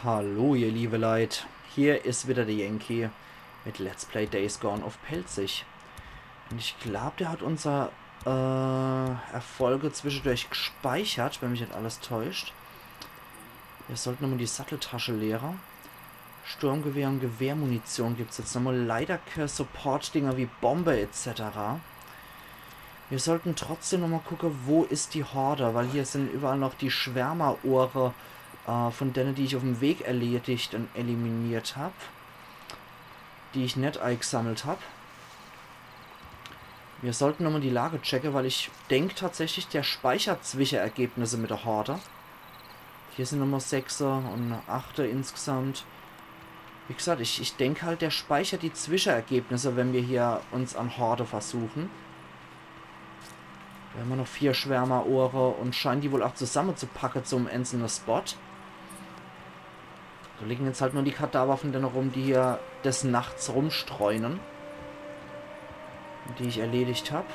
Hallo ihr liebe Leute, hier ist wieder der Yankee mit Let's Play Days Gone auf Pelzig. Und ich glaube, der hat unser Erfolge zwischendurch gespeichert, wenn mich nicht alles täuscht. Wir sollten nochmal die Satteltasche leeren. Sturmgewehr und Gewehrmunition gibt es jetzt nochmal. Leider keine Support-Dinger wie Bombe etc. Wir sollten trotzdem nochmal gucken, wo ist die Horde, weil hier sind überall noch die Schwärmerohre von denen, die ich auf dem Weg erledigt und eliminiert habe. Die ich nicht eingesammelt habe. Wir sollten nochmal die Lage checken, weil ich denke tatsächlich, der speichert Zwischenergebnisse mit der Horde. Hier sind nochmal 6er und 8er insgesamt. Wie gesagt, ich denke halt, der speichert die Zwischenergebnisse, wenn wir hier uns an Horde versuchen. Wir haben noch 4 Schwärmerohre und scheinen die wohl auch zusammenzupacken zum einzelnen Spot. Da liegen jetzt halt nur die Kadaver von denen rum, die hier des Nachts rumstreunen. Die ich erledigt habe.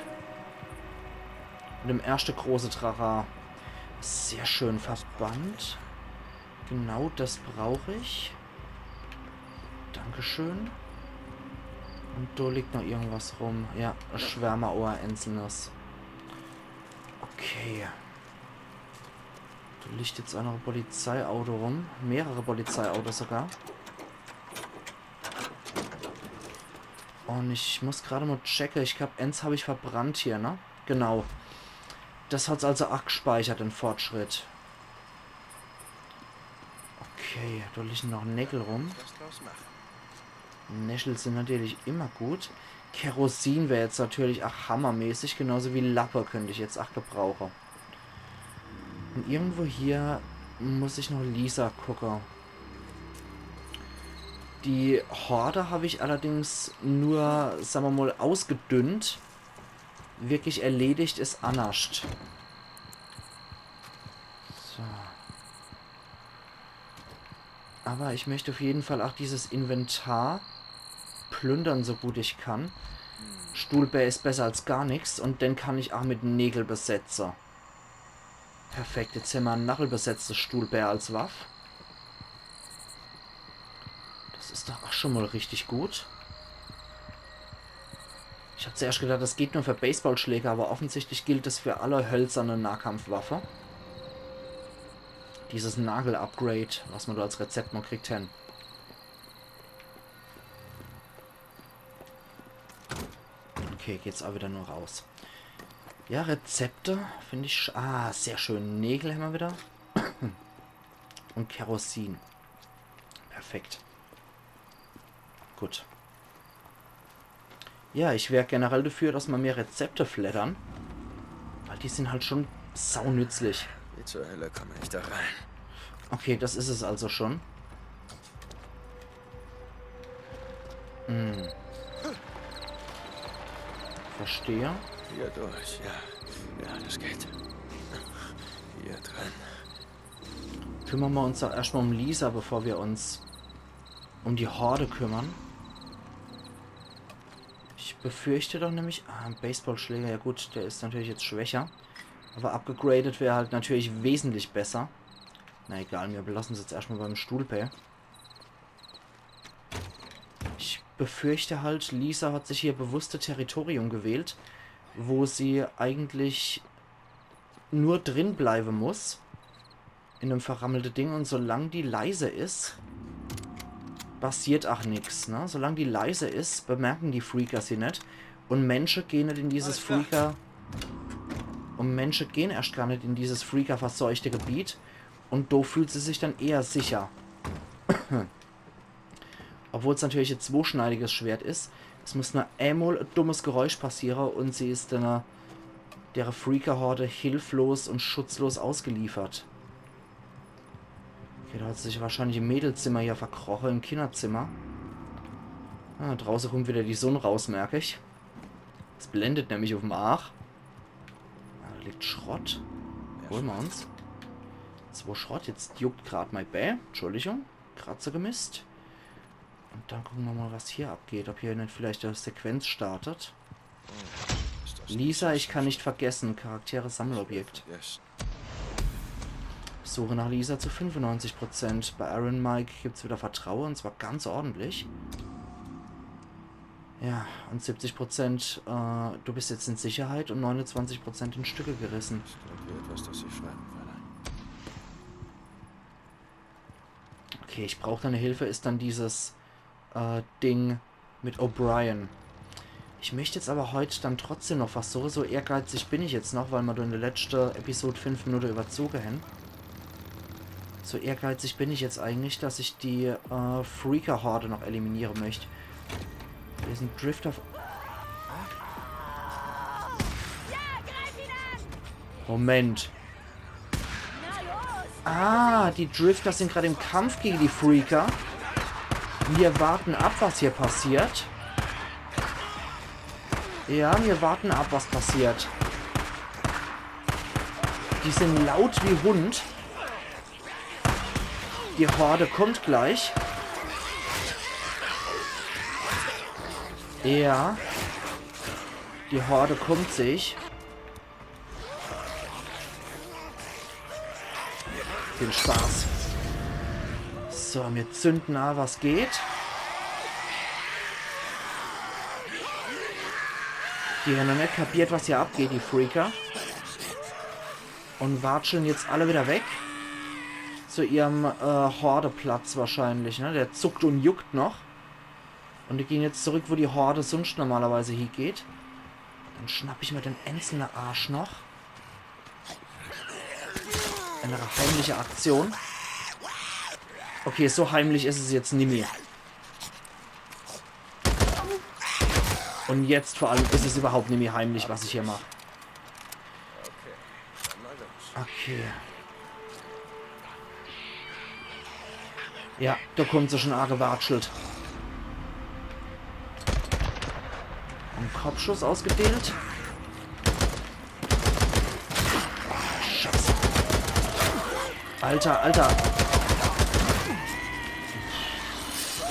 Und dem erste große Trara. Sehr schön verbannt. Genau das brauche ich. Dankeschön. Und da liegt noch irgendwas rum. Ja, Schwärmerohr einzelnes. Okay. Da liegt jetzt auch noch ein Polizeiauto rum. Mehrere Polizeiautos sogar. Und ich muss gerade mal checken. Ich glaube, eins habe ich verbrannt hier, ne? Genau. Das hat es also auch gespeichert, den Fortschritt. Okay, da liegen noch Nägel rum. Näschel sind natürlich immer gut. Kerosin wäre jetzt natürlich auch hammermäßig. Genauso wie Lappe könnte ich jetzt auch gebrauchen. Und irgendwo hier muss ich noch Lisa gucken. Die Horde habe ich allerdings nur, sagen wir mal, ausgedünnt. Wirklich erledigt ist Anascht. So. Aber ich möchte auf jeden Fall auch dieses Inventar plündern, so gut ich kann. Stuhlbär ist besser als gar nichts und den kann ich auch mit Nägel besetzen. Perfekt, jetzt haben wir ein nagelbesetztes Stuhlbär als Waffe. Das ist doch auch schon mal richtig gut. Ich habe zuerst gedacht, das geht nur für Baseballschläger, aber offensichtlich gilt es für alle hölzerne Nahkampfwaffe. Dieses Nagel-Upgrade, was man da als Rezept noch kriegt, hin. Okay, geht's auch wieder nur raus. Ja, Rezepte finde ich... Ah, sehr schön. Nägel haben wir wieder. Und Kerosin. Perfekt. Gut. Ja, ich wäre generell dafür, dass wir mehr Rezepte flattern. Weil die sind halt schon saunützlich. Wie zur Hölle komme ich da rein? Okay, das ist es also schon. Hm. Verstehe. Hier durch, ja. Ja, das geht. Hier drin. Kümmern wir uns doch erstmal um Lisa, bevor wir uns um die Horde kümmern. Ich befürchte doch nämlich... Ah, ein Baseballschläger, ja gut, der ist natürlich jetzt schwächer. Aber abgegradet wäre halt natürlich wesentlich besser. Na egal, wir belassen es jetzt erstmal beim Stuhlbär. Ich befürchte halt, Lisa hat sich hier bewusste Territorium gewählt, wo sie eigentlich nur drin bleiben muss. In einem verrammelten Ding. Und solange die leise ist, passiert auch nichts. Ne? Solange die leise ist, bemerken die Freaker sie nicht. Und Menschen gehen nicht in dieses Freaker... Und Menschen gehen erst gar nicht in dieses Freaker-verseuchte Gebiet. Und da fühlt sie sich dann eher sicher. Obwohl es natürlich ein zweischneidiges Schwert ist. Es muss nur einmal ein dummes Geräusch passieren und sie ist dann der Freaker-Horde hilflos und schutzlos ausgeliefert. Okay, da hat sich wahrscheinlich im Mädelzimmer hier verkrochen, im Kinderzimmer. Ah, draußen kommt wieder die Sonne raus, merke ich. Es blendet nämlich auf dem Arch. Ah, da liegt Schrott. Holen wir uns. 2 Schrott, jetzt juckt gerade mein Bär. Entschuldigung, Kratzer gemisst. Und dann gucken wir mal, was hier abgeht. Ob hier nicht vielleicht eine Sequenz startet. Lisa, ich kann nicht vergessen. Charaktere Sammelobjekt. Suche nach Lisa zu 95%. Bei Iron Mike gibt es wieder Vertrauen, und zwar ganz ordentlich. Ja, und 70%, du bist jetzt in Sicherheit und 29% in Stücke gerissen. Ich glaube hier etwas, das ich schreiben werde. Okay, ich brauche deine Hilfe, ist dann dieses Ding mit O'Brien. Ich möchte jetzt aber heute dann trotzdem noch was so ehrgeizig bin ich jetzt noch, weil wir in der letzten Episode 5 Minuten überzogen haben. So ehrgeizig bin ich jetzt eigentlich, dass ich die Freaker-Horde noch eliminieren möchte. Hier ist ein Drifter. Moment. Ah, die Drifter sind gerade im Kampf gegen die Freaker. Wir warten ab, was hier passiert. Ja, wir warten ab, was passiert. Die sind laut wie Hund. Die Horde kommt gleich. Ja. Die Horde kommt sich. Viel Spaß. So, wir zünden an, was geht. Die haben noch nicht kapiert, was hier abgeht, die Freaker. Und watscheln jetzt alle wieder weg. Zu ihrem Hordeplatz wahrscheinlich, ne? Der zuckt und juckt noch. Und die gehen jetzt zurück, wo die Horde sonst normalerweise hingeht. Dann schnapp ich mir den einzelnen Arsch noch. Eine heimliche Aktion. Okay, so heimlich ist es jetzt nie mehr. Und jetzt vor allem ist es überhaupt nicht mehr heimlich, was ich hier mache. Okay. Ja, da kommt sie schon arg gewatschelt. Ein Kopfschuss ausgedealt. Scheiße. Alter, Alter.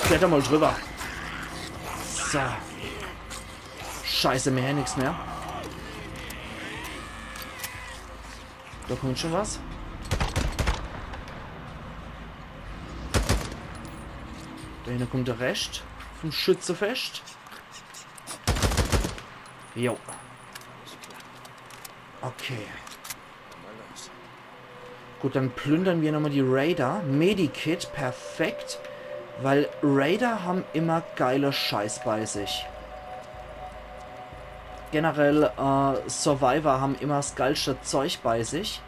Kletter mal drüber. So. Scheiße, mehr nichts mehr. Da kommt schon was. Da hinten kommt der Rest vom Schützefest. Jo. Okay. Gut, dann plündern wir nochmal die Raider. Medikit, perfekt. Weil Raider haben immer geile Scheiß bei sich. Generell, Survivor haben immer das geilste Zeug bei sich.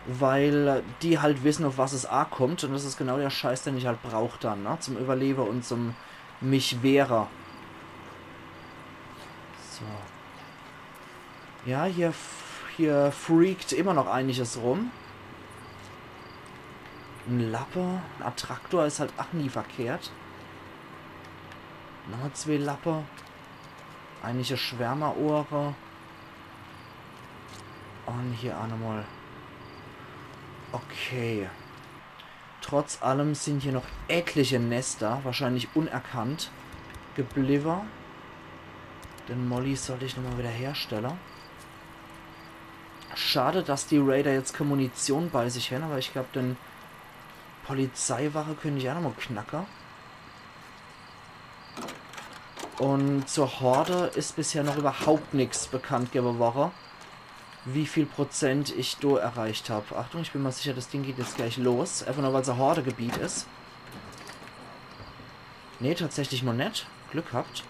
Weil die halt wissen, auf was es kommt. Und das ist genau der Scheiß, den ich halt brauche dann, ne? Zum Überleben und zum mich wehrer. So. Ja, hier freakt immer noch einiges rum. Ein Lappe, ein Attraktor ist halt auch nie verkehrt. Nochmal 2 Lappe. Einige Schwärmerohre. Und hier auch nochmal. Okay. Trotz allem sind hier noch etliche Nester, wahrscheinlich unerkannt, geblieben. Den Molly sollte ich nochmal wieder herstellen. Schade, dass die Raider jetzt keine Munition bei sich haben, aber ich glaube, den Polizeiwache könnte ich auch nochmal knacken. Und zur Horde ist bisher noch überhaupt nichts bekannt geworden, wie viel Prozent ich da erreicht habe. Achtung, ich bin mal sicher, das Ding geht jetzt gleich los. Einfach nur, weil es ein Horde-Gebiet ist. Ne, tatsächlich noch nicht. Glück gehabt.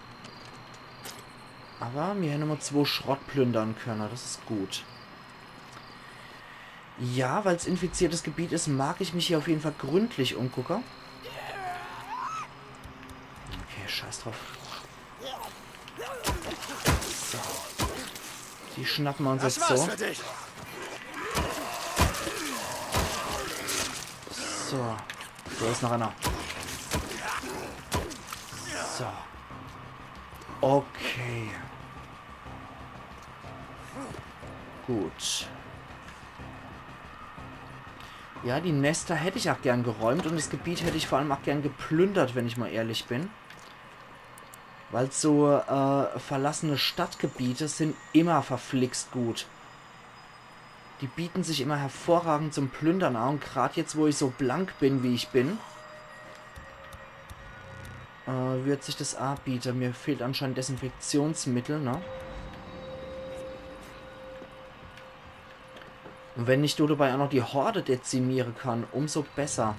Aber wir hätten nur 2 Schrott plündern können. Das ist gut. Ja, weil es infiziertes Gebiet ist, mag ich mich hier auf jeden Fall gründlich umgucken. Okay, scheiß drauf. So. Die schnappen wir uns jetzt so. So. Da ist noch einer. So. Okay. Gut. Ja, die Nester hätte ich auch gern geräumt und das Gebiet hätte ich vor allem auch gern geplündert, wenn ich mal ehrlich bin. Weil so verlassene Stadtgebiete sind immer verflixt gut. Die bieten sich immer hervorragend zum Plündern an. Und gerade jetzt, wo ich so blank bin, wie ich bin, wird sich das anbieten. Mir fehlt anscheinend Desinfektionsmittel, ne? Und wenn ich dabei auch noch die Horde dezimieren kann, umso besser.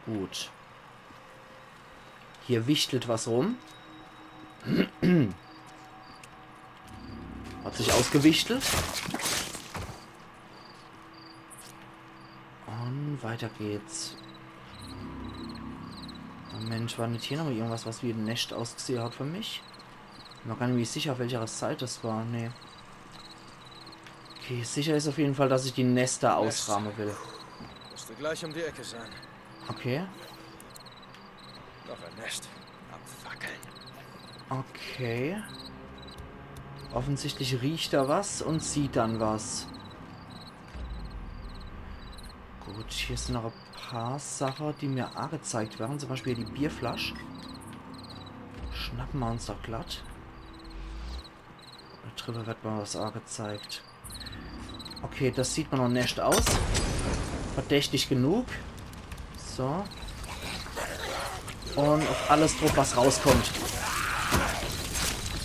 Gut. Hier wichtelt was rum. Hat sich ausgewichtelt. Und weiter geht's. Mensch, war nicht hier noch irgendwas, was wie ein Nest ausgesehen hat für mich? Ich bin mir gar nicht mehr sicher, auf welcher Zeit das war. Nee. Okay, sicher ist auf jeden Fall, dass ich die Nester ausrahmen will. Müsste gleich um die Ecke sein. Okay. Noch ein Nest. Abfackeln. Okay. Offensichtlich riecht er was und sieht dann was. Gut, hier sind noch ein paar Sachen, die mir angezeigt werden. Zum Beispiel die Bierflasche. Schnappen wir uns doch glatt. Da drüber wird mal was angezeigt. Okay, das sieht man noch nicht aus. Verdächtig genug. So. Und auf alles drauf, was rauskommt.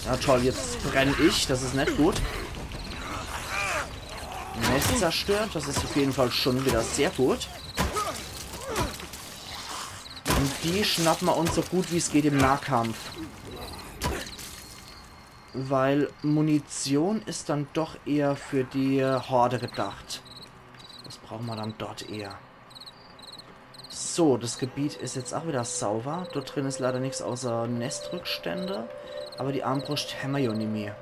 Ja toll, jetzt brenne ich. Das ist nicht gut. Nest zerstört. Das ist auf jeden Fall schon wieder sehr gut. Und die schnappen wir uns so gut wie es geht im Nahkampf. Weil Munition ist dann doch eher für die Horde gedacht. Das brauchen wir dann dort eher. So, das Gebiet ist jetzt auch wieder sauber. Dort drin ist leider nichts außer Nestrückstände. Aber die Armbrust haben wir ja nicht mehr.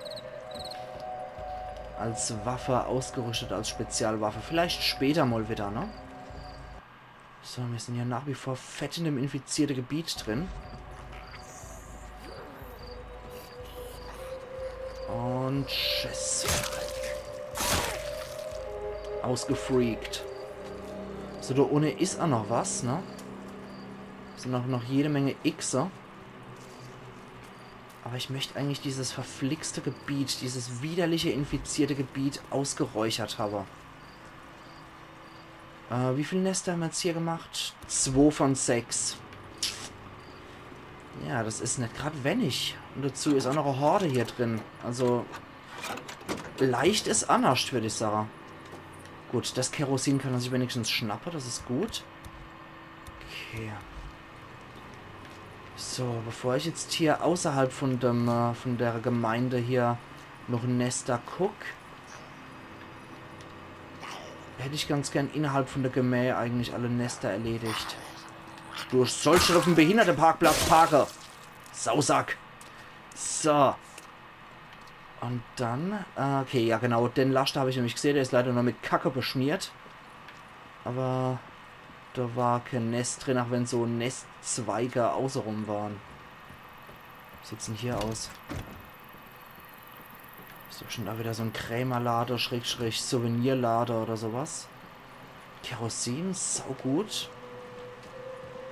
Als Waffe ausgerüstet, als Spezialwaffe. Vielleicht später mal wieder, ne? So, wir sind ja nach wie vor fett in dem infizierten Gebiet drin. Und tschüss. Ausgefreakt. So, da ohne ist auch noch was, ne? Sind noch jede Menge Xer. Aber ich möchte eigentlich dieses verflixte Gebiet, dieses widerliche, infizierte Gebiet ausgeräuchert haben. Wie viele Nester haben wir jetzt hier gemacht? 2 von 6. Ja, das ist nicht gerade wenig. Und dazu ist auch noch eine Horde hier drin. Also, leicht ist anders, würde ich sagen. Gut, das Kerosin kann er sich wenigstens schnappen, das ist gut. Okay. So, bevor ich jetzt hier außerhalb von der Gemeinde hier noch Nester gucke, hätte ich ganz gern innerhalb von der Gemähe eigentlich alle Nester erledigt. Du sollst schon auf dem Behindertenparkplatz parken. Sausack. So. Und dann, okay, ja genau, den Laster habe ich nämlich gesehen, der ist leider nur mit Kacke beschmiert. Aber da war kein Nest drin, auch wenn so Nestzweige außenrum waren. Wie sieht's denn hier aus? Ist doch schon da wieder so ein Krämerlader, Schrägstrich Souvenirlader oder sowas. Kerosin, saugut.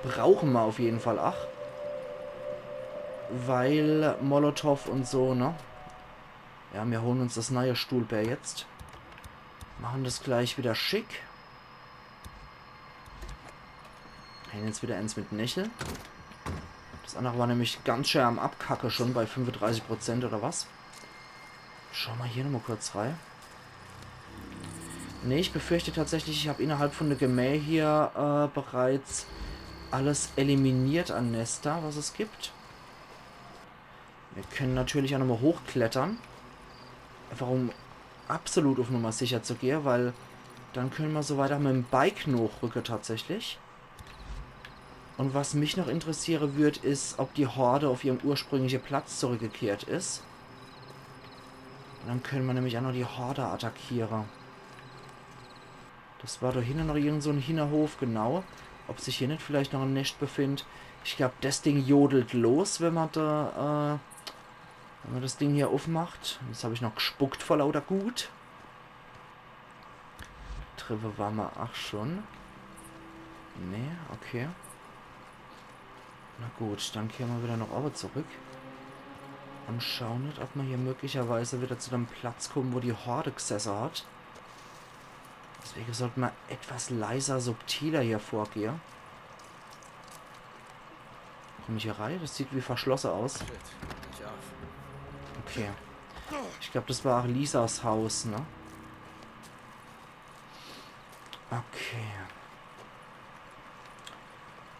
Brauchen wir auf jeden Fall, ach. Weil Molotow und so, ne? Ja, wir holen uns das neue Stuhlbär jetzt. Machen das gleich wieder schick. Jetzt wieder eins mit Nächel. Das andere war nämlich ganz schön am Abkacke schon bei 35% oder was. Schau mal hier nochmal kurz rein. Ne, ich befürchte tatsächlich, ich habe innerhalb von der Gemäh hier bereits alles eliminiert an Nester, was es gibt. Wir können natürlich auch nochmal hochklettern. Einfach um absolut auf Nummer sicher zu gehen, weil dann können wir so weiter mit dem Bike hochrücken tatsächlich. Und was mich noch interessieren wird, ist, ob die Horde auf ihrem ursprünglichen Platz zurückgekehrt ist. Und dann können wir nämlich auch noch die Horde attackieren. Das war da hinten noch irgend so ein Hinterhof, genau. Ob sich hier nicht vielleicht noch ein Nest befindet. Ich glaube, das Ding jodelt los, wenn man da, wenn man das Ding hier aufmacht. Jetzt habe ich noch gespuckt vor lauter Gut. Treffer war mal, ach schon. Nee, okay. Na gut, dann kehren wir wieder noch oben zurück. Und schau nicht, ob wir hier möglicherweise wieder zu dem Platz kommen, wo die Horde gesessen hat. Deswegen sollte man etwas leiser, subtiler hier vorgehen. Komme ich hier rein? Das sieht wie verschlossen aus. Shit, nicht auf. Okay. Ich glaube, das war Lisas Haus, ne? Okay.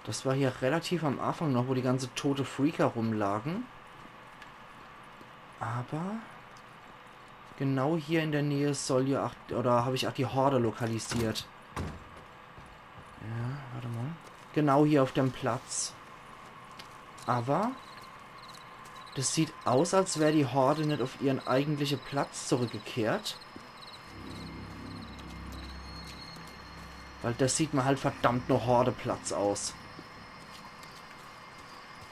Das war hier relativ am Anfang noch, wo die ganze tote Freaker rumlagen. Aber genau hier in der Nähe soll ja auch, oder habe ich auch die Horde lokalisiert. Ja, warte mal. Genau hier auf dem Platz. Aber das sieht aus, als wäre die Horde nicht auf ihren eigentlichen Platz zurückgekehrt. Weil das sieht mir halt verdammt noch Hordeplatz aus.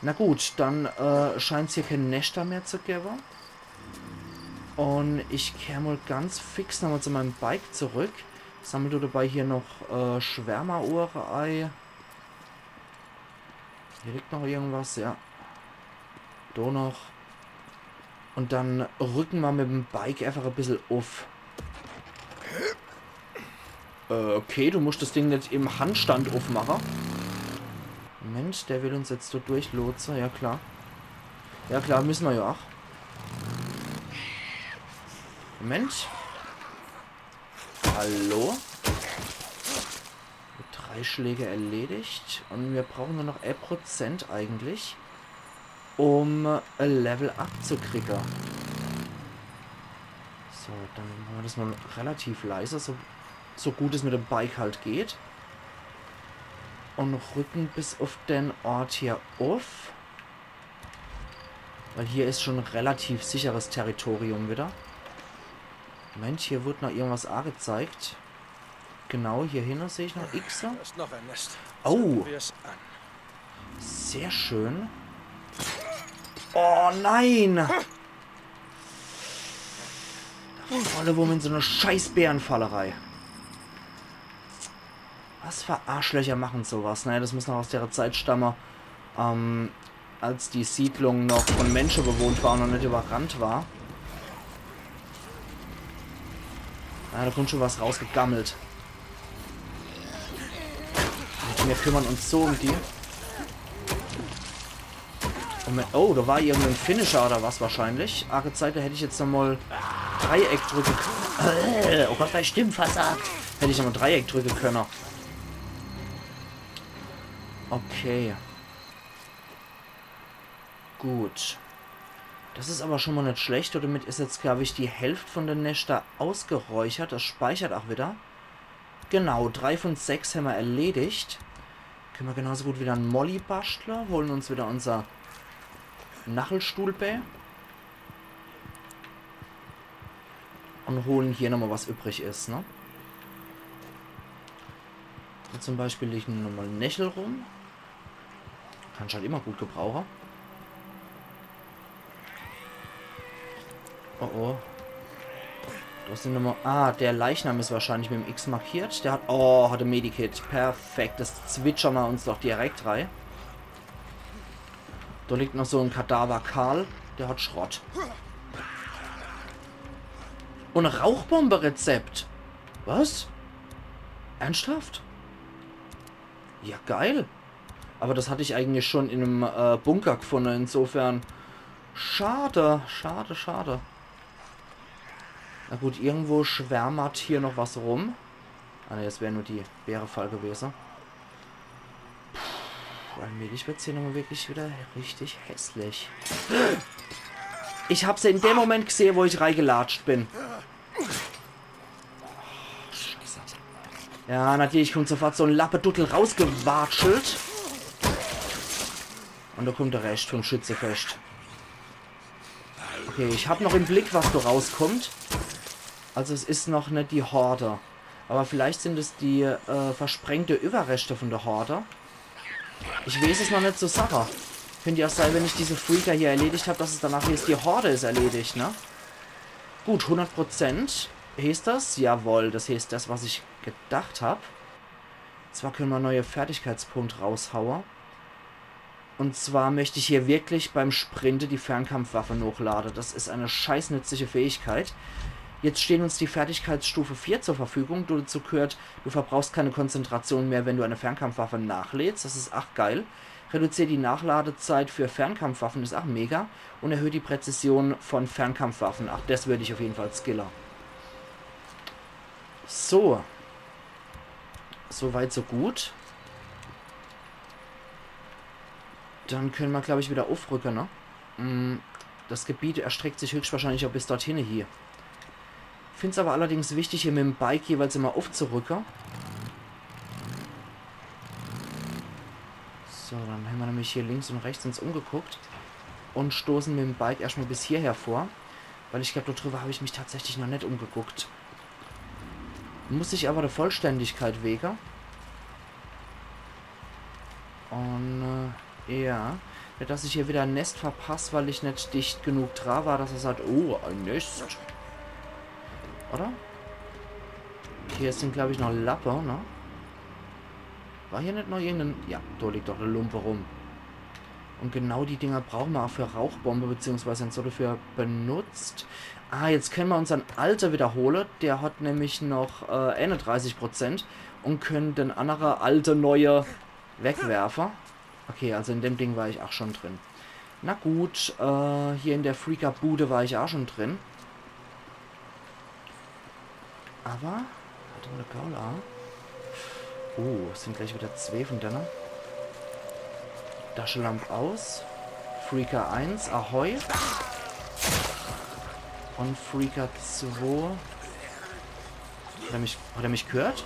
Na gut, dann scheint es hier kein Nester mehr zu geben. Und ich kehre mal ganz fix nochmal zu meinem Bike zurück. Sammle du dabei hier noch Schwärmerohrei. Hier liegt noch irgendwas, ja. Da noch. Und dann rücken wir mit dem Bike einfach ein bisschen auf. Okay, du musst das Ding nicht im Handstand aufmachen. Moment, der will uns jetzt so durchlotsen. Ja, klar. Ja, klar, müssen wir ja auch. Moment. Hallo? 3 Schläge erledigt. Und wir brauchen nur noch 11% eigentlich, um ein Level abzukriegen. So, dann machen wir das mal relativ leise, so gut es mit dem Bike halt geht. Und rücken bis auf den Ort hier auf. Weil hier ist schon relativ sicheres Territorium wieder. Moment, hier wird noch irgendwas angezeigt. Genau, hier hinten sehe ich noch X. Da ist noch ein Nest. Oh. Zünden wir es an. Sehr schön. Oh nein! Da volle Wurm in so eine scheiß Bärenfallerei. Was für Arschlöcher machen sowas? Naja, das muss noch aus der Zeit stammen, als die Siedlung noch von Menschen bewohnt war und noch nicht überrannt war. Ja, da kommt schon was rausgegammelt. Und wir kümmern uns so um die. Oh, da war irgendein Finisher oder was wahrscheinlich. Angezeigt, da hätte ich jetzt nochmal Dreieck drücken können. Oh Gott, bei Stimmen versagt. Hätte ich nochmal Dreieck drücken können. Okay. Gut. Das ist aber schon mal nicht schlecht. Und damit ist jetzt, glaube ich, die Hälfte von den Nester ausgeräuchert. Das speichert auch wieder. Genau, 3 von 6 haben wir erledigt. Können wir genauso gut wieder einen Molly basteln. Holen uns wieder unser Nachelstuhlbä. Und holen hier nochmal, was übrig ist, ne? Hier zum Beispiel liegen nochmal Nächel rum. Kann ich halt immer gut gebrauchen. Oh oh. Das sind nochmal. Ah, der Leichnam ist wahrscheinlich mit dem X markiert. Der hat. Oh, hat ein Medikit. Perfekt. Das zwitschern wir uns doch direkt rein. Da liegt noch so ein Kadaver Karl. Der hat Schrott. Und ein Rauchbombe-Rezept. Was? Ernsthaft? Ja, geil. Aber das hatte ich eigentlich schon in einem Bunker gefunden. Insofern. Schade. Schade, schade. Na gut, irgendwo schwärmert hier noch was rum. Ah ne, das wäre nur die Bärefall gewesen. Puh, allmählich wird es hier nochmal wirklich wieder richtig hässlich. Ich habe sie in dem Moment gesehen, wo ich reingelatscht bin. Scheiße. Ja, natürlich kommt sofort so ein Lappeduttel rausgewatschelt. Und da kommt der Rest vom Schützefest. Okay, ich habe noch im Blick, was da rauskommt. Also es ist noch nicht die Horde. Aber vielleicht sind es die versprengte Überreste von der Horde. Ich weiß es noch nicht so sicher. Könnte ja sein, wenn ich diese Freaker hier erledigt habe, dass es danach jetzt die Horde ist erledigt, ne? Gut, 100%. Heißt das? Jawohl, das heißt das, was ich gedacht habe. Zwar können wir neue Fertigkeitspunkte raushauen. Und zwar möchte ich hier wirklich beim Sprinten die Fernkampfwaffe hochladen. Das ist eine scheiß nützliche Fähigkeit. Jetzt stehen uns die Fertigkeitsstufe 4 zur Verfügung. Dazu gehört, du verbrauchst keine Konzentration mehr, wenn du eine Fernkampfwaffe nachlädst. Das ist auch geil. Reduziert die Nachladezeit für Fernkampfwaffen, ist auch mega. Und erhöht die Präzision von Fernkampfwaffen. Ach, das würde ich auf jeden Fall skiller. So. Soweit, so gut. Dann können wir, glaube ich, wieder aufrücken, ne? Das Gebiet erstreckt sich höchstwahrscheinlich auch bis dorthin hier. Ich finde es aber allerdings wichtig, hier mit dem Bike jeweils immer aufzurücken. So, dann haben wir nämlich hier links und rechts uns umgeguckt. Und stoßen mit dem Bike erstmal bis hierher vor. Weil ich glaube, darüber habe ich mich tatsächlich noch nicht umgeguckt. Muss ich aber der Vollständigkeit wegen. Und, ja. Nicht, dass ich hier wieder ein Nest verpasse, weil ich nicht dicht genug dran war, dass er sagt, oh, ein Nest. Oder? Hier sind, glaube ich, noch Lappe, ne? War hier nicht noch irgendein... Ja, da liegt doch eine Lumpe rum. Und genau die Dinger brauchen wir auch für Rauchbombe, beziehungsweise dann so dafür benutzt. Ah, jetzt können wir unseren Alter wiederholen. Der hat nämlich noch 31% und können den anderen alte neue wegwerfen. Okay, also in dem Ding war ich auch schon drin. Na gut, hier in der Freaker-Bude war ich auch schon drin. Aber, warte mal, Gaula. Oh, es sind gleich wieder 2 von denen. Taschenlampe aus. Freaker 1, Ahoi. Und Freaker 2. Hat er mich gehört?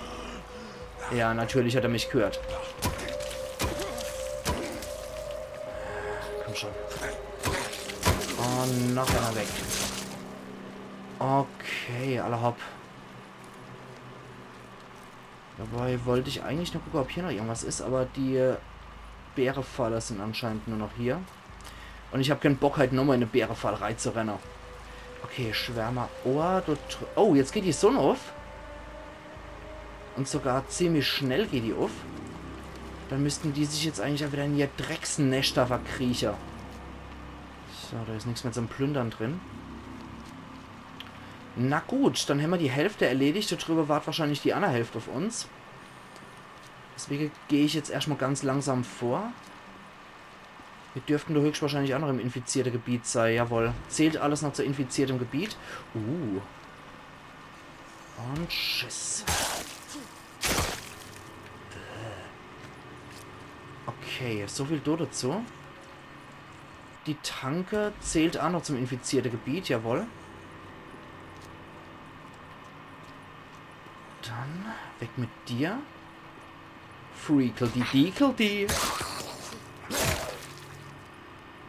Ja, natürlich hat er mich gehört. Komm schon. Und noch einer weg. Okay, alle hopp. Dabei wollte ich eigentlich noch gucken, ob hier noch irgendwas ist, aber die Bärenfaller sind anscheinend nur noch hier. Und ich habe keinen Bock, halt nochmal in eine Bärenfall reinzurennen. Okay, Schwärmer. Oh, jetzt geht die Sonne auf. Und sogar ziemlich schnell geht die auf. Dann müssten die sich jetzt eigentlich auch wieder in ihr Drecksnester verkriechen. So, da ist nichts mehr zum Plündern drin. Na gut, dann haben wir die Hälfte erledigt. Darüber wartet wahrscheinlich die andere Hälfte auf uns. Deswegen gehe ich jetzt erstmal ganz langsam vor. Wir dürften doch höchstwahrscheinlich auch noch im infizierten Gebiet sein. Jawohl. Zählt alles noch zu infiziertem Gebiet. Und tschüss. Okay, so viel dazu. Die Tanke zählt auch noch zum infizierten Gebiet. Jawohl. Dann weg mit dir. Freakledy-deakledy.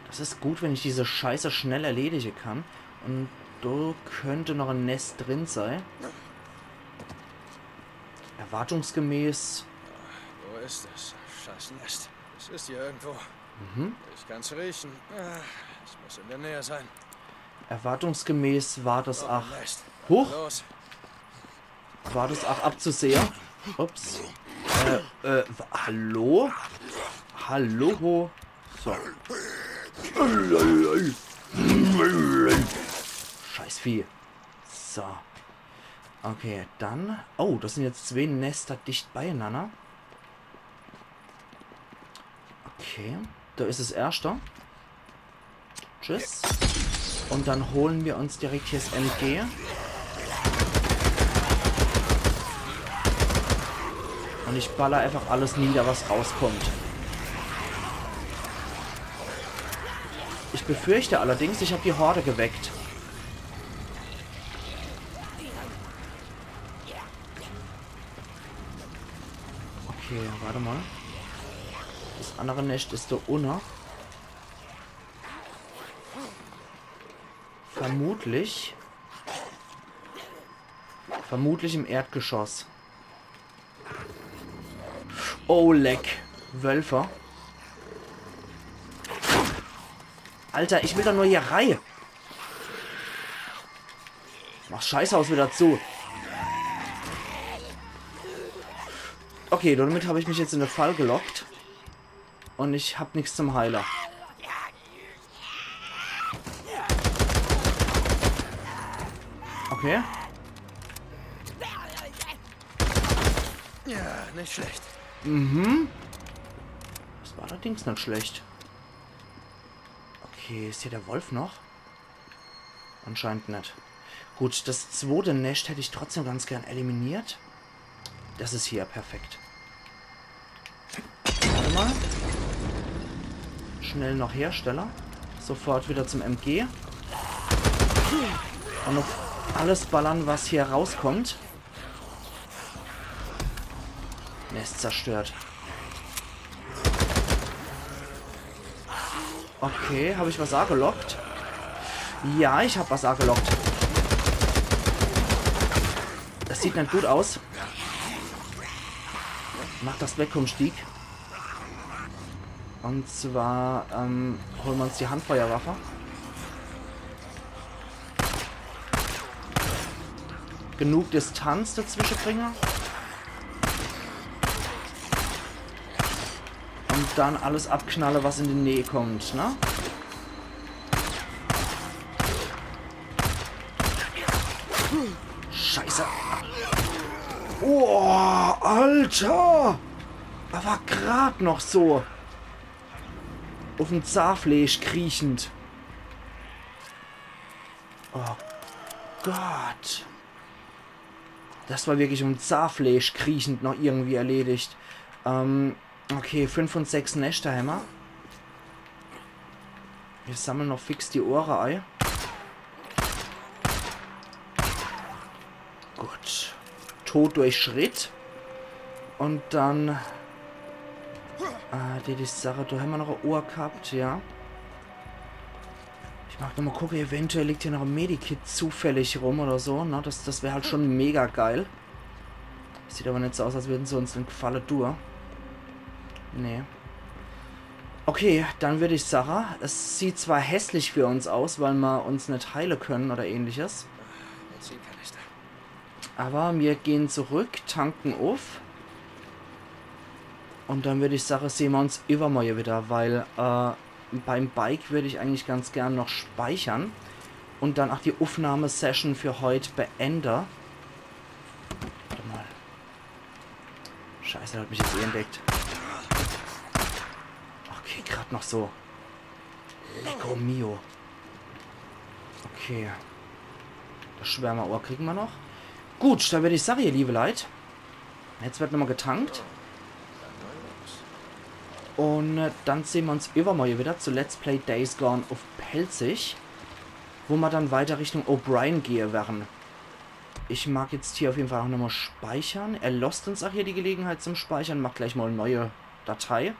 Das ist gut, wenn ich diese Scheiße schnell erledigen kann. Und da könnte noch ein Nest drin sein. Erwartungsgemäß. Wo ist das? Scheiß Nest. Es ist hier irgendwo. Ich kann's riechen. Es muss in der Nähe sein. Erwartungsgemäß war das auch... Nest. Huch! Los. War das auch abzusehen? Ups. Hallo? Hallo? So. Scheiß Vieh. So. Okay, dann... Oh, das sind jetzt 2 Nester dicht beieinander. Okay. Da ist das erste. Tschüss. Und dann holen wir uns direkt hier das MG. Und ich baller einfach alles nieder, was rauskommt. Ich befürchte allerdings, ich habe die Horde geweckt. Okay, warte mal. Das andere Nest ist da unten. Vermutlich im Erdgeschoss. Oh, leck. Wölfer. Alter, ich will doch nur hier rein. Mach Scheißhaus wieder zu. Okay, damit habe ich mich jetzt in eine Fall gelockt. Und ich habe nichts zum Heiler. Okay. Ja, nicht schlecht. Mhm. Das war allerdings nicht schlecht. Okay, ist hier der Wolf noch? Anscheinend nicht. Gut, das zweite Nest hätte ich trotzdem ganz gern eliminiert. Das ist hier perfekt. Warte mal. Schnell noch Hersteller. Sofort wieder zum MG. Und auf alles ballern, was hier rauskommt. Nest zerstört. Okay, habe ich was angelockt? Ja, ich habe was angelockt. Das sieht nicht gut aus. Mach das weg vom Stieg. Und zwar holen wir uns die Handfeuerwaffe. Genug Distanz dazwischen bringen. Und dann alles abknalle, was in die Nähe kommt, ne? Scheiße. Oh, Alter! Aber gerade noch so. Auf dem Zahnfleisch kriechend. Oh Gott. Das war wirklich um Zahnfleisch kriechend noch irgendwie erledigt. Okay, 5 und 6 Nester haben wir. Wir sammeln noch fix die Ohren ein. Gut. Tod durch Schritt. Und dann... die Sache, da haben wir noch ein Ohr gehabt, ja. Ich mag noch mal gucken, eventuell liegt hier noch ein Medikit zufällig rum oder so. Ne? Das wäre halt schon mega geil. Sieht aber nicht so aus, als würden sie uns den Gefallen tun. Nee. Okay, dann würde ich sagen, es sieht zwar hässlich für uns aus, weil wir uns nicht heilen können oder ähnliches. Aber wir gehen zurück, tanken auf. Und dann würde ich sagen, sehen wir uns übermorgen wieder, weil beim Bike würde ich eigentlich ganz gern noch speichern. Und dann auch die Aufnahmesession für heute beenden. Warte mal. Scheiße, hat mich jetzt entdeckt. Okay, gerade noch so. Lecco mio. Okay. Das Schwärmerohr kriegen wir noch. Gut, dann würde ich sagen, ihr liebe Leute. Jetzt wird nochmal getankt. Und dann sehen wir uns übermorgen wieder zu Let's Play Days Gone auf Pelzig. Wo wir dann weiter Richtung O'Brien gehen werden. Ich mag jetzt hier auf jeden Fall auch nochmal speichern. Er lässt uns auch hier die Gelegenheit zum Speichern. Macht gleich mal eine neue Datei.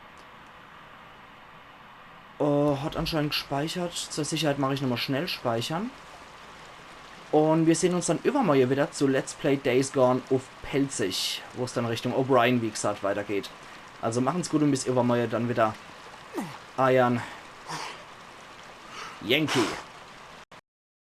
Hat anscheinend gespeichert. Zur Sicherheit mache ich nochmal schnell speichern. Und wir sehen uns dann übermorgen wieder zu Let's Play Days Gone auf Pelzig. Wo es dann Richtung O'Brien, wie gesagt, weitergeht. Also machen's gut und bis übermorgen dann wieder. Iron Yankee.